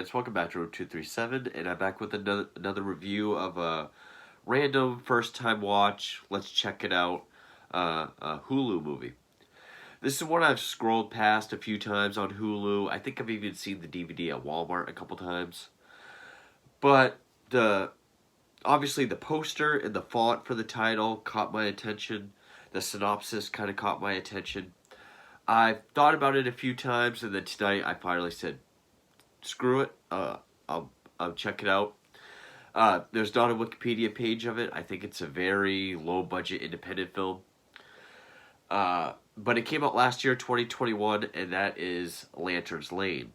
fans, welcome back to Room 237, and I'm back with another review of a random first-time watch, let's check it out, a Hulu movie. This is one I've scrolled past a few times on Hulu. I think I've even seen the DVD at Walmart a couple times. But obviously the poster and the font for the title caught my attention. The synopsis kind of caught my attention. I've thought about it a few times, and then tonight I finally said, screw it, I'll check it out. There's not a Wikipedia page of it. I think it's a very low-budget independent film. But it came out last year, 2021, and that is Lantern's Lane.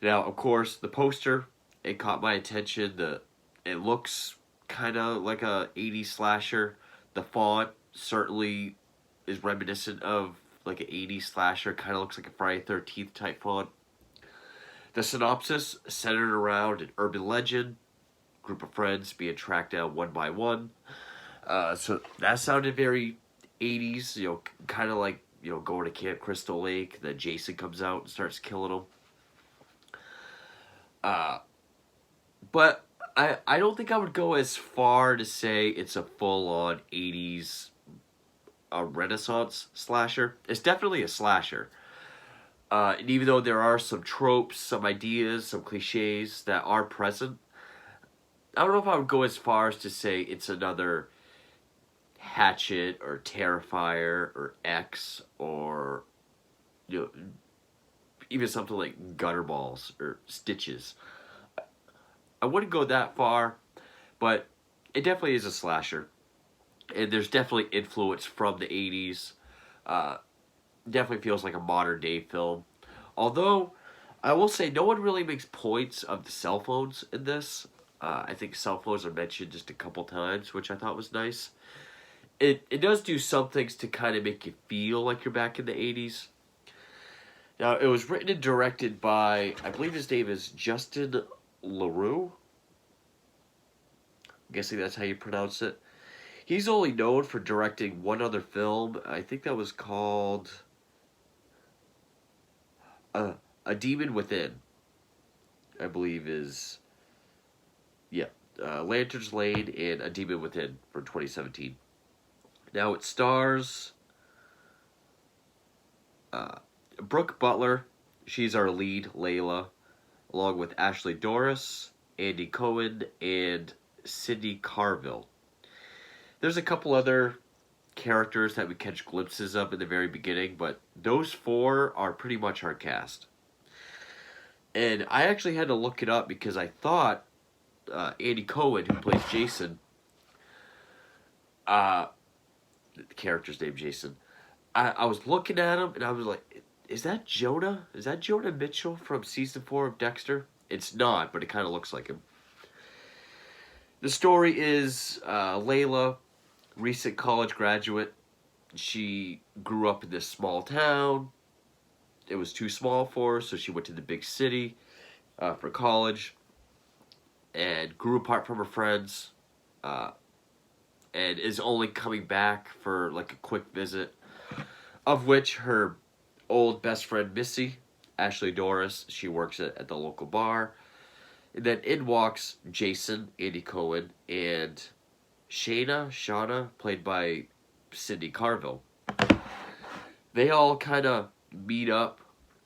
Now, of course, the poster, it caught my attention. It looks kind of like a 80s slasher. The font certainly is reminiscent of like an 80s slasher. Kind of looks like a Friday 13th type font. The synopsis centered around an urban legend, group of friends being tracked down one by one. So that sounded very 80s, kind of like, going to Camp Crystal Lake. Then Jason comes out and starts killing them. But I don't think I would go as far to say it's a full-on 80s Renaissance slasher. It's definitely a slasher. And even though there are some tropes, some ideas, some cliches that are present, I don't know if I would go as far as to say it's another Hatchet or Terrifier or X or even something like Gutterballs or Stitches. I wouldn't go that far, but it definitely is a slasher. And there's definitely influence from the 80s. Definitely feels like a modern day film. Although, I will say no one really makes points of the cell phones in this. I think cell phones are mentioned just a couple times, which I thought was nice. It does do some things to kind of make you feel like you're back in the 80s. Now, it was written and directed by, I believe his name is Justin LaRue. I'm guessing that's how you pronounce it. He's only known for directing one other film. I think that was called A Demon Within, I believe is, Lantern's Lane and A Demon Within from 2017. Now it stars Brooke Butler. She's our lead, Layla, along with Ashley Doris, Andy Cohen, and Cindy Carville. There's a couple other characters that we catch glimpses of in the very beginning, but those four are pretty much our cast. And I actually had to look it up because I thought Andy Cohen, who plays Jason, the character's name Jason, I was looking at him and I was like, is that Jonah? Is that Jonah Mitchell from season 4 of Dexter? It's not, but it kind of looks like him. The story is Layla, recent college graduate. She grew up in this small town. It was too small for her, so she went to the big city for college and grew apart from her friends and is only coming back for like a quick visit, of which her old best friend Missy, Ashley Doris, she works at the local bar. And then in walks Jason, Andy Cohen, and Shauna, played by Cindy Carville. They all kind of meet up,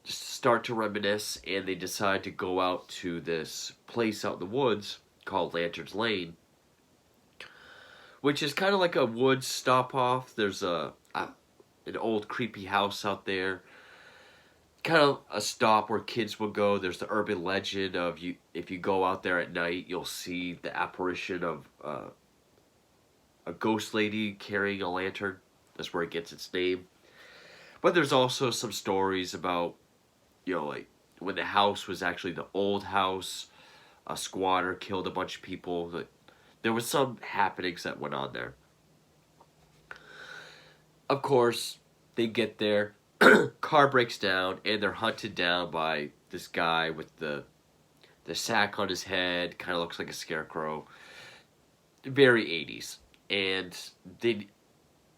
start to reminisce, and they decide to go out to this place out in the woods called Lantern's Lane, which is kind of like a woods stop-off. There's an old creepy house out there, kind of a stop where kids will go. There's the urban legend of if you go out there at night, you'll see the apparition of a ghost lady carrying a lantern. That's where it gets its name. But there's also some stories about, like when the house was actually the old house, a squatter killed a bunch of people. There was some happenings that went on there. Of course, they get there, car breaks down, and they're hunted down by this guy with the sack on his head, kind of looks like a scarecrow. Very 80s. And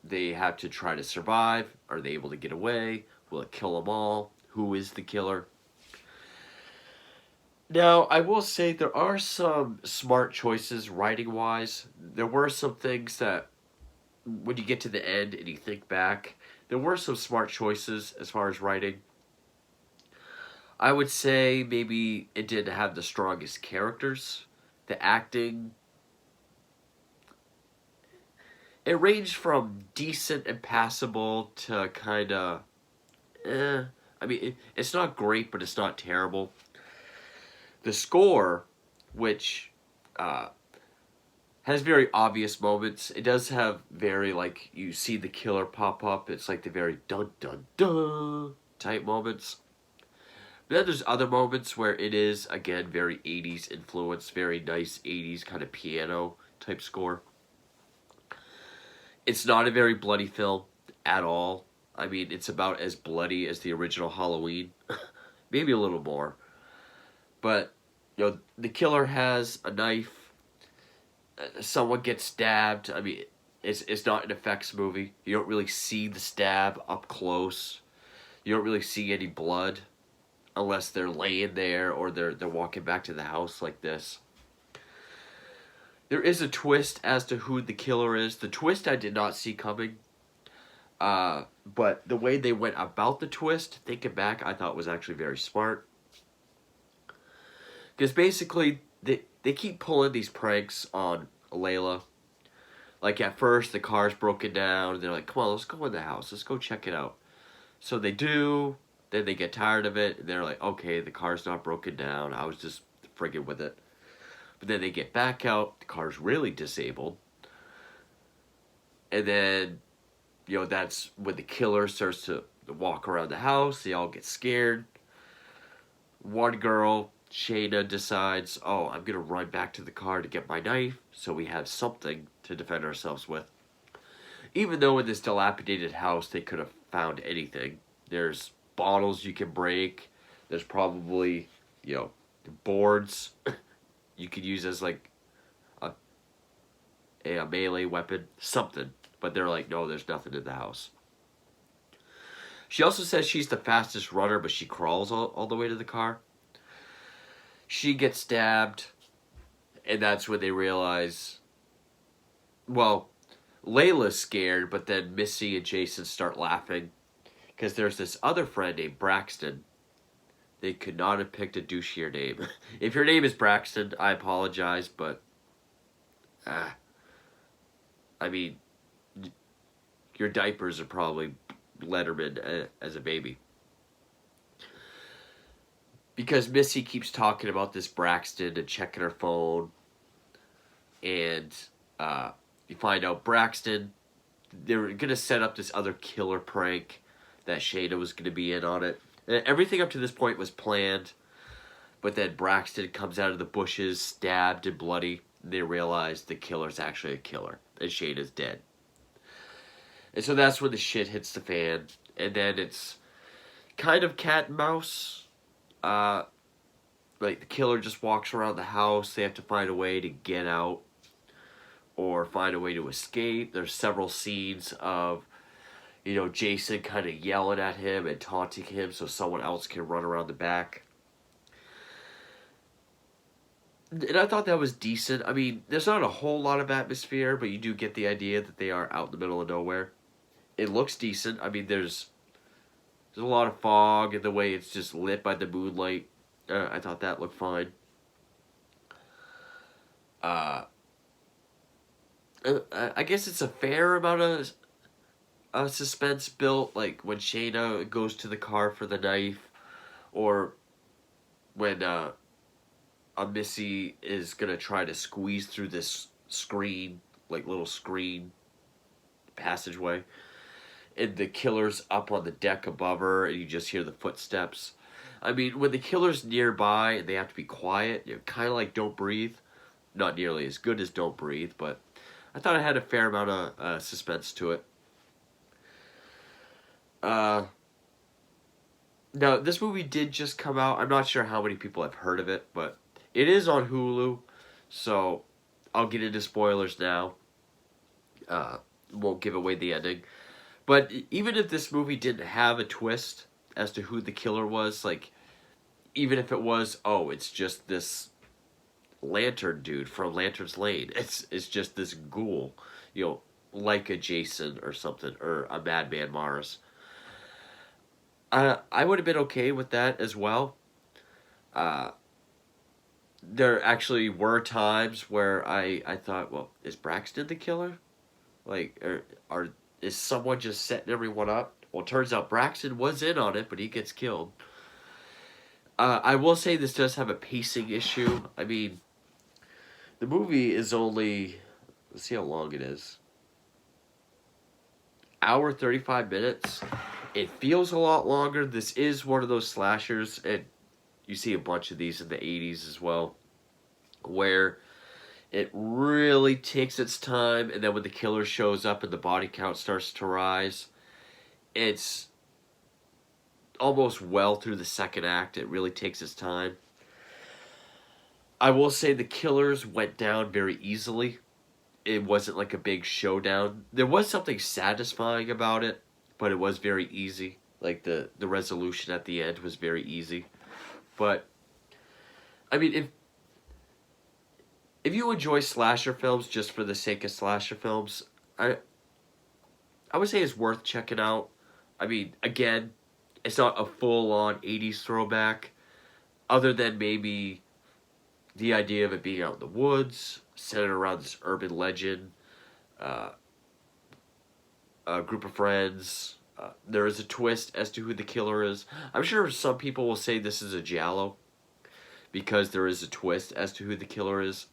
they have to try to survive. Are they able to get away? Will it kill them all? Who is the killer? Now, I will say there are some smart choices writing wise. There were some things that, when you get to the end and you think back, there were some smart choices as far as writing. I would say maybe it didn't have the strongest characters. The acting, it ranged from decent and passable to kind of, eh. I mean, it's not great, but it's not terrible. The score, which uh, has very obvious moments. It does have very, like, you see the killer pop up. It's like the very dun dun dun type moments. But then there's other moments where it is, again, very 80s influence, very nice 80s kind of piano type score. It's not a very bloody film at all. I mean, it's about as bloody as the original Halloween. Maybe a little more. But, the killer has a knife. Someone gets stabbed. I mean, it's not an effects movie. You don't really see the stab up close. You don't really see any blood unless they're laying there or they're walking back to the house like this. There is a twist as to who the killer is. The twist I did not see coming. But the way they went about the twist, thinking back, I thought was actually very smart. Because basically, they keep pulling these pranks on Layla. Like, at first, the car's broken down, and they're like, come on, let's go in the house. Let's go check it out. So they do, then they get tired of it, and they're like, okay, the car's not broken down. I was just friggin' with it. But then they get back out, the car's really disabled. And then, that's when the killer starts to walk around the house. They all get scared. One girl, Shayna, decides, oh, I'm going to run back to the car to get my knife so we have something to defend ourselves with. Even though in this dilapidated house they could have found anything. There's bottles you can break. There's probably, boards you could use as like a melee weapon, something. But they're like, no, there's nothing in the house. She also says she's the fastest runner, but she crawls all the way to the car. She gets stabbed, and that's when they realize, well, Layla's scared, but then Missy and Jason start laughing because there's this other friend named Braxton. They could not have picked a douchier name. If your name is Braxton, I apologize, but I mean, your diapers are probably Letterman as a baby. Because Missy keeps talking about this Braxton and checking her phone. And you find out Braxton, they were going to set up this other killer prank that Shayna was going to be in on it. And everything up to this point was planned. But then Braxton comes out of the bushes, stabbed and bloody. And they realize the killer's actually a killer. And Shayna's dead. And so that's when the shit hits the fan. And then it's kind of cat and mouse. Like the killer just walks around the house. They have to find a way to get out or find a way to escape. There's several scenes of, Jason kind of yelling at him and taunting him so someone else can run around the back. And I thought that was decent. I mean, there's not a whole lot of atmosphere, but you do get the idea that they are out in the middle of nowhere. It looks decent. I mean, there's a lot of fog and the way it's just lit by the moonlight. I thought that looked fine. I guess it's a fair amount of suspense built, like when Shayna goes to the car for the knife, or when Missy is gonna try to squeeze through this screen, like little screen passageway, and the killer's up on the deck above her, and you just hear the footsteps. I mean, when the killer's nearby and they have to be quiet, kind of like Don't Breathe. Not nearly as good as Don't Breathe, but I thought it had a fair amount of suspense to it. Now, this movie did just come out. I'm not sure how many people have heard of it, but it is on Hulu, so I'll get into spoilers now. Won't give away the ending. But even if this movie didn't have a twist as to who the killer was, like, even if it was, oh, it's just this lantern dude from Lantern's Lane. It's just this ghoul, you know, like a Jason or something, or a Madman Mars. I would have been okay with that as well. Uh, there actually were times where I thought, well, is Braxton the killer? Like, are is someone just setting everyone up? Well, it turns out Braxton was in on it, but he gets killed. I will say this does have a pacing issue. I mean, the movie is only, let's see how long it is. Hour 35 minutes. It feels a lot longer. This is one of those slashers, and you see a bunch of these in the 80s as well, where it really takes its time, and then when the killer shows up and the body count starts to rise, it's almost well through the second act. It really takes its time. I will say the killers went down very easily. It wasn't like a big showdown. There was something satisfying about it, but it was very easy. Like the resolution at the end was very easy. But I mean, if you enjoy slasher films just for the sake of slasher films, I would say it's worth checking out. I mean, again, it's not a full on 80s throwback, other than maybe the idea of it being out in the woods, centered around this urban legend, uh, a group of friends. There is a twist as to who the killer is. I'm sure some people will say this is a giallo because there is a twist as to who the killer is.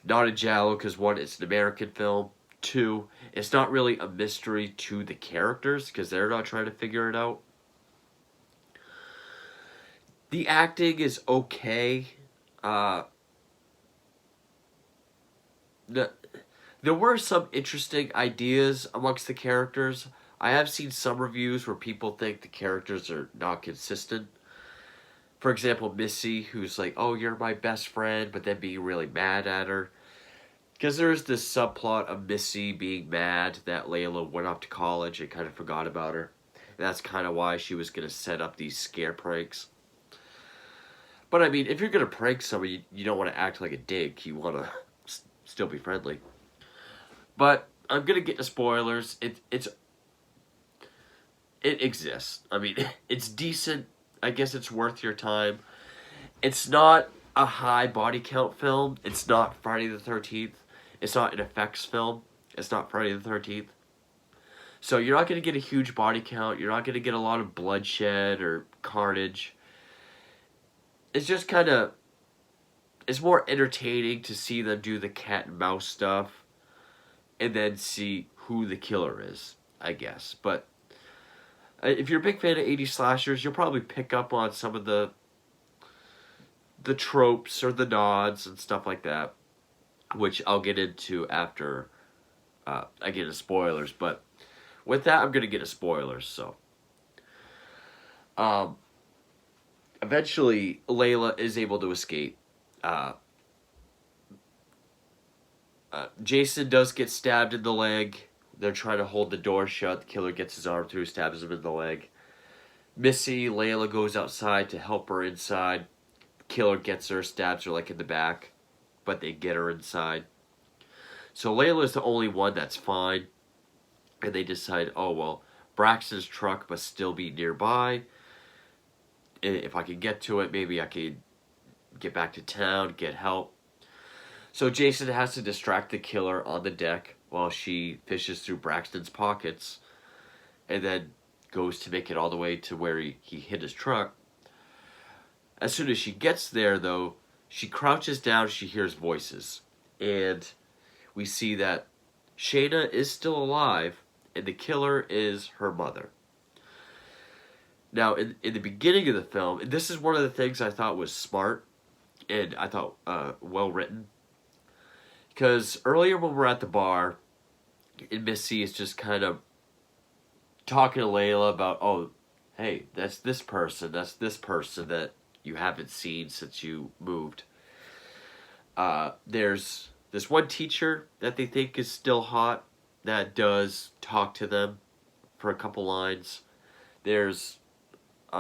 Not a giallo because, one, it's an American film. Two, it's not really a mystery to the characters because they're not trying to figure it out. The acting is okay. Uh, the, there were some interesting ideas amongst the characters. I have seen some reviews where people think the characters are not consistent. For example, Missy, who's like, oh, you're my best friend, but then being really mad at her. Because there's this subplot of Missy being mad that Layla went off to college and kind of forgot about her. And that's kind of why she was going to set up these scare pranks. But I mean, if you're going to prank somebody, you don't want to act like a dick. You want to still be friendly. But I'm going to get to spoilers. It exists. I mean, it's decent. I guess it's worth your time. It's not a high body count film. It's not Friday the 13th. It's not an effects film. It's not Friday the 13th. So you're not going to get a huge body count. You're not going to get a lot of bloodshed or carnage. It's just kind of, it's more entertaining to see them do the cat and mouse stuff and then see who the killer is, I guess. But if you're a big fan of 80s slashers, you'll probably pick up on some of the tropes or the nods and stuff like that, which I'll get into after I get into spoilers. But with that, I'm going to get into spoilers. So, eventually, Layla is able to escape. Jason does get stabbed in the leg. They're trying to hold the door shut. The killer gets his arm through, stabs him in the leg. Missy, Layla goes outside to help her inside. Killer gets her, stabs her like in the back, but they get her inside. So Layla's the only one that's fine, and they decide, oh well, Braxton's truck must still be nearby. If I can get to it, maybe I can get back to town, get help. So Jason has to distract the killer on the deck while she fishes through Braxton's pockets, and then goes to make it all the way to where he hid his truck. As soon as she gets there, though, she crouches down, she hears voices. And we see that Shayna is still alive, and the killer is her mother. Now, in the beginning of the film, and this is one of the things I thought was smart, and I thought well written. Because earlier when we're at the bar, and Missy is just kind of talking to Layla about, oh, hey, that's this person that you haven't seen since you moved. There's this one teacher that they think is still hot that does talk to them for a couple lines. There's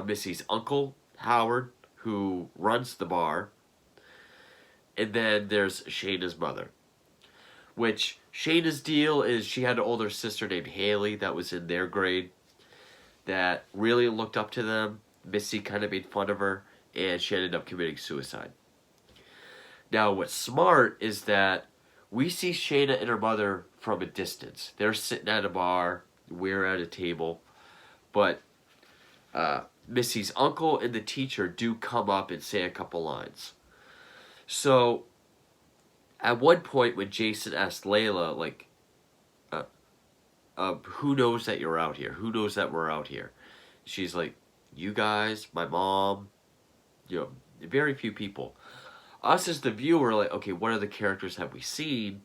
Missy's uncle Howard, who runs the bar, and then there's Shayna's mother. Which Shayna's deal is she had an older sister named Haley that was in their grade that really looked up to them. Missy kind of made fun of her, and she ended up committing suicide. Now, what's smart is that we see Shayna and her mother from a distance. They're sitting at a bar, we're at a table, but Missy's uncle and the teacher do come up and say a couple lines. So, at one point when Jason asked Layla, like, who knows that you're out here? Who knows that we're out here? She's like, you guys, my mom, very few people. Us as the viewer, like, okay, what other characters have we seen?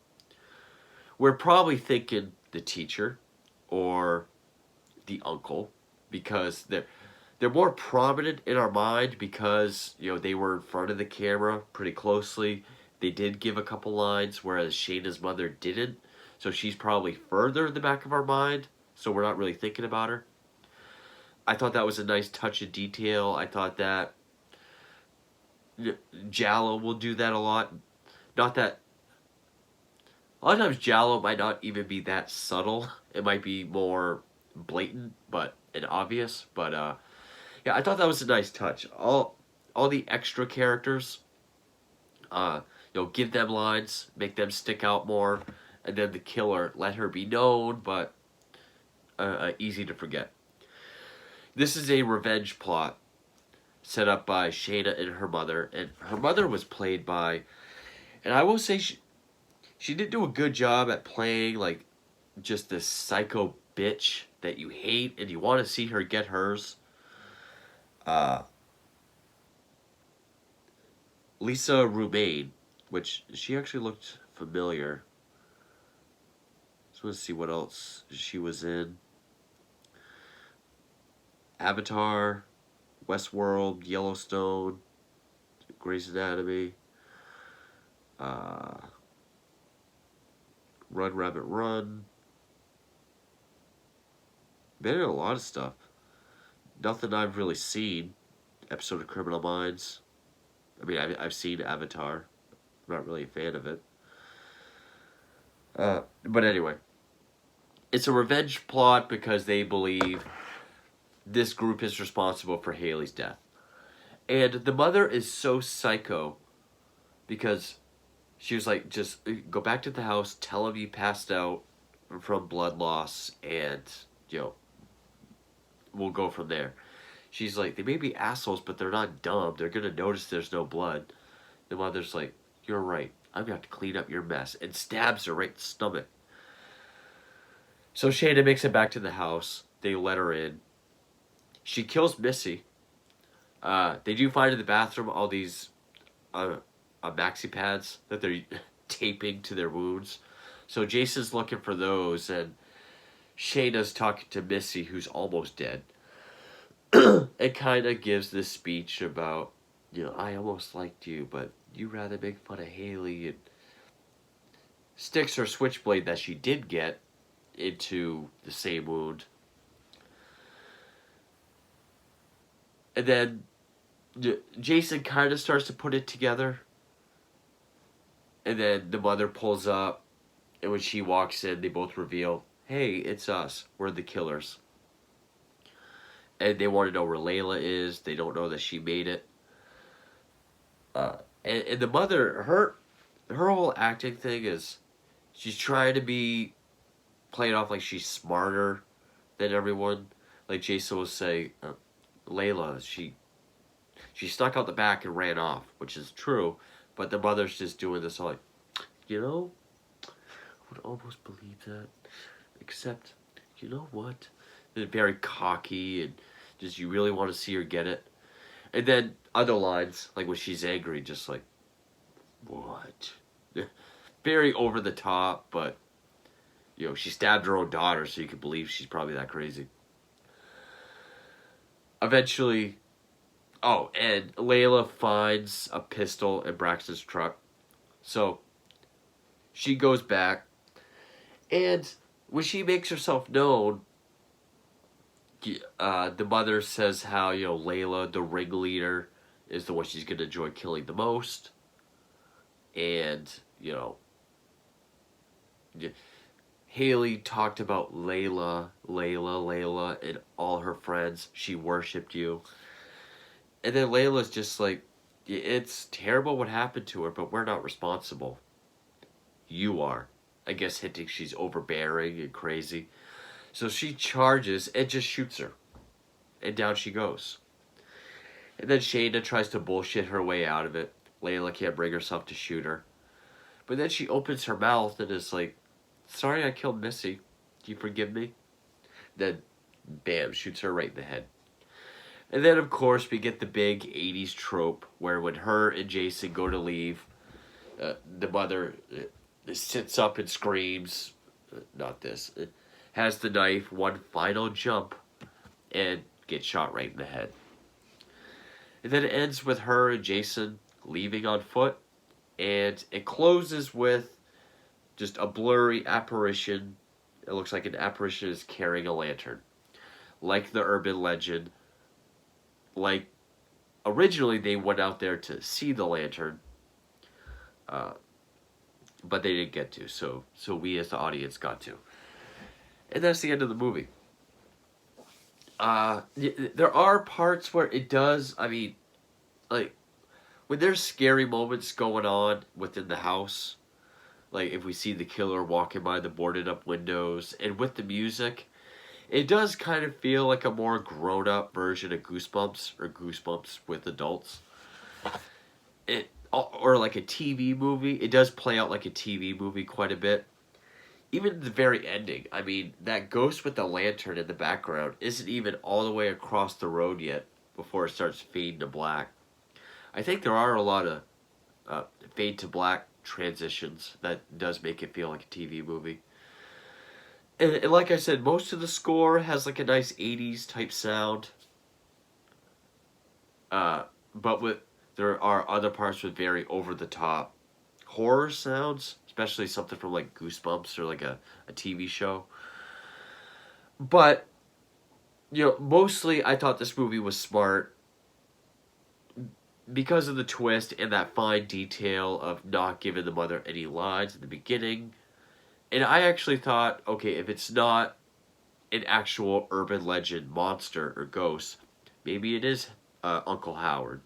We're probably thinking the teacher or the uncle because they're more prominent in our mind because they were in front of the camera pretty closely. They did give a couple lines, whereas Shayna's mother didn't. So she's probably further in the back of our mind, so we're not really thinking about her. I thought that was a nice touch of detail. I thought that Jallo will do that a lot. Not that... A lot of times Jallo might not even be that subtle. It might be more blatant and obvious. But yeah, I thought that was a nice touch. All the extra characters, give them lines, make them stick out more, and then the killer, let her be known, but easy to forget. This is a revenge plot set up by Shayna and her mother was played by, and I will say she did do a good job at playing like just this psycho bitch that you hate and you want to see her get hers. Lisa Rumain, which she actually looked familiar. So let's see what else she was in. Avatar, Westworld, Yellowstone, Grey's Anatomy, Run Rabbit Run. Been in a lot of stuff. Nothing I've really seen. Episode of Criminal Minds. I mean, I've seen Avatar. I'm not really a fan of it. But anyway. It's a revenge plot because they believe this group is responsible for Haley's death. And the mother is so psycho because she was like, just go back to the house, tell him you passed out from blood loss, and, we'll go from there. She's like, they may be assholes, but they're not dumb. They're going to notice there's no blood. The mother's like, you're right. I'm going to have to clean up your mess. And stabs her right in the stomach. So Shayna makes it back to the house. They let her in. She kills Missy. They do find in the bathroom all these maxi pads that they're taping to their wounds. So Jason's looking for those, and Shayna's talking to Missy, who's almost dead. It kind of gives this speech about, I almost liked you, but you rather make fun of Haley, and sticks her switchblade that she did get into the same wound. And then Jason kind of starts to put it together. And then the mother pulls up. And when she walks in, they both reveal, hey, it's us. We're the killers. And they want to know where Layla is. They don't know that she made it. And the mother, her whole acting thing is she's trying to be playing off like she's smarter than everyone. Like Jason will say, Layla, she snuck out the back and ran off, which is true, but the mother's just doing this all like, I would almost believe that, except, you know what? They're very cocky and just you really want to see her get it. And then other lines, like when she's angry, just like, what? Very over the top, but, she stabbed her own daughter, so you can believe she's probably that crazy. Eventually, and Layla finds a pistol in Braxton's truck. So, she goes back, and when she makes herself known the mother says how, Layla, the ringleader, is the one she's going to enjoy killing the most. And, Haley talked about Layla, and all her friends. She worshipped you. And then Layla's just like, it's terrible what happened to her, but we're not responsible. You are. I guess hinting she's overbearing and crazy. So she charges and just shoots her. And down she goes. And then Shayna tries to bullshit her way out of it. Layla can't bring herself to shoot her. But then she opens her mouth and is like, sorry I killed Missy. Do you forgive me? Then, bam, shoots her right in the head. And then, of course, we get the big 80s trope where when her and Jason go to leave, the mother sits up and screams, not this, has the knife, one final jump, and gets shot right in the head. And then it ends with her and Jason leaving on foot, and it closes with just a blurry apparition. It looks like an apparition is carrying a lantern. Like the urban legend, like originally they went out there to see the lantern, but they didn't get to, so we as the audience got to. And that's the end of the movie. There are parts where it does, like, when there's scary moments going on within the house, like if we see the killer walking by the boarded up windows, and with the music, it does kind of feel like a more grown-up version of Goosebumps, or Goosebumps with adults. Or like a TV movie. It does play out like a TV movie quite a bit. Even the very ending, that ghost with the lantern in the background isn't even all the way across the road yet before it starts fading to black. I think there are a lot of fade to black transitions that does make it feel like a TV movie. And like I said, most of the score has like a nice 80s type sound. But there are other parts with very over the top horror sounds, especially something from like Goosebumps or like a TV show. But, mostly I thought this movie was smart because of the twist and that fine detail of not giving the mother any lines in the beginning. And I actually thought, okay, if it's not an actual urban legend monster or ghost, maybe it is Uncle Howard.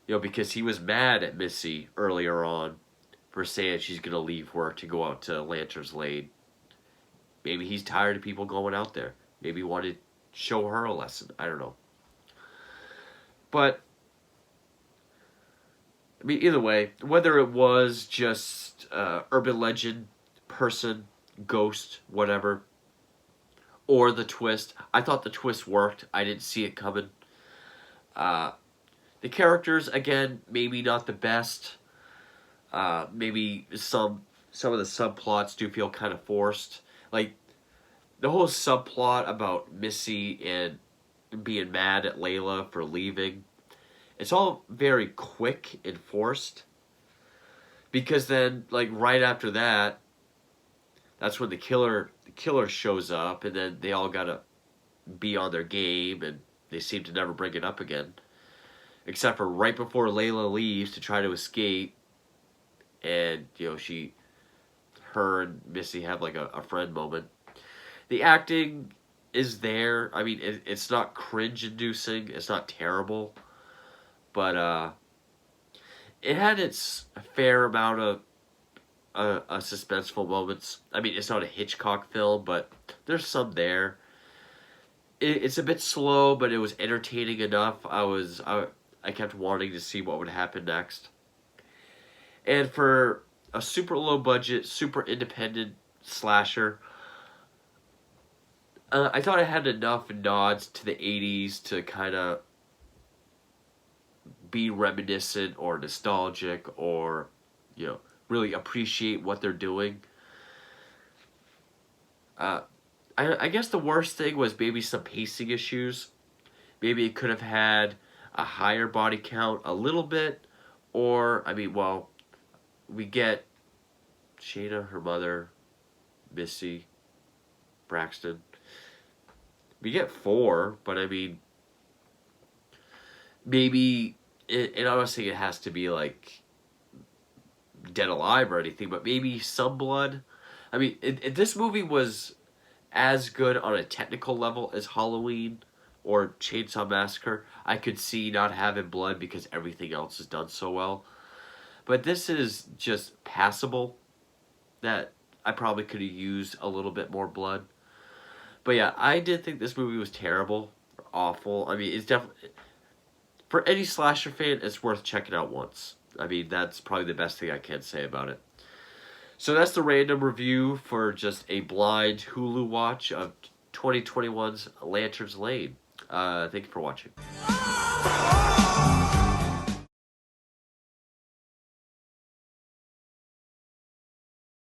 Because he was mad at Missy earlier on for saying she's going to leave work to go out to Lantern's Lane. Maybe he's tired of people going out there. Maybe he wanted to show her a lesson. I don't know. But, either way, whether it was just urban legend, person, ghost, whatever, or the twist, I thought the twist worked. I didn't see it coming. The characters, again, maybe not the best. Maybe some of the subplots do feel kind of forced. Like, the whole subplot about Missy and being mad at Layla for leaving, it's all very quick and forced. Because then, like, right after that, that's when the killer shows up, and then they all gotta be on their game, and they seem to never bring it up again. Except for right before Layla leaves to try to escape, and, her and Missy have like a friend moment. The acting is there. It's not cringe-inducing. It's not terrible. But, it had its fair amount of suspenseful moments. It's not a Hitchcock film, but there's some there. It's a bit slow, but it was entertaining enough. I kept wanting to see what would happen next. And for a super low budget, super independent slasher, I thought it had enough nods to the 80s to kind of be reminiscent or nostalgic or, really appreciate what they're doing. I guess the worst thing was maybe some pacing issues. Maybe it could have had a higher body count a little bit, or, we get Shayna, her mother, Missy, Braxton. We get 4, but I mean, maybe, and I'm not saying it has to be like Dead Alive or anything, but maybe some blood. I mean, this movie was as good on a technical level as Halloween or Chainsaw Massacre. I could see not having blood because everything else is done so well. But this is just passable, that I probably could have used a little bit more blood. But yeah, I did think this movie was terrible, awful. I mean, it's definitely, for any slasher fan, it's worth checking out once. I mean, that's probably the best thing I can say about it. So that's the random review for just a blind Hulu watch of 2021's Lantern's Lane. Thank you for watching.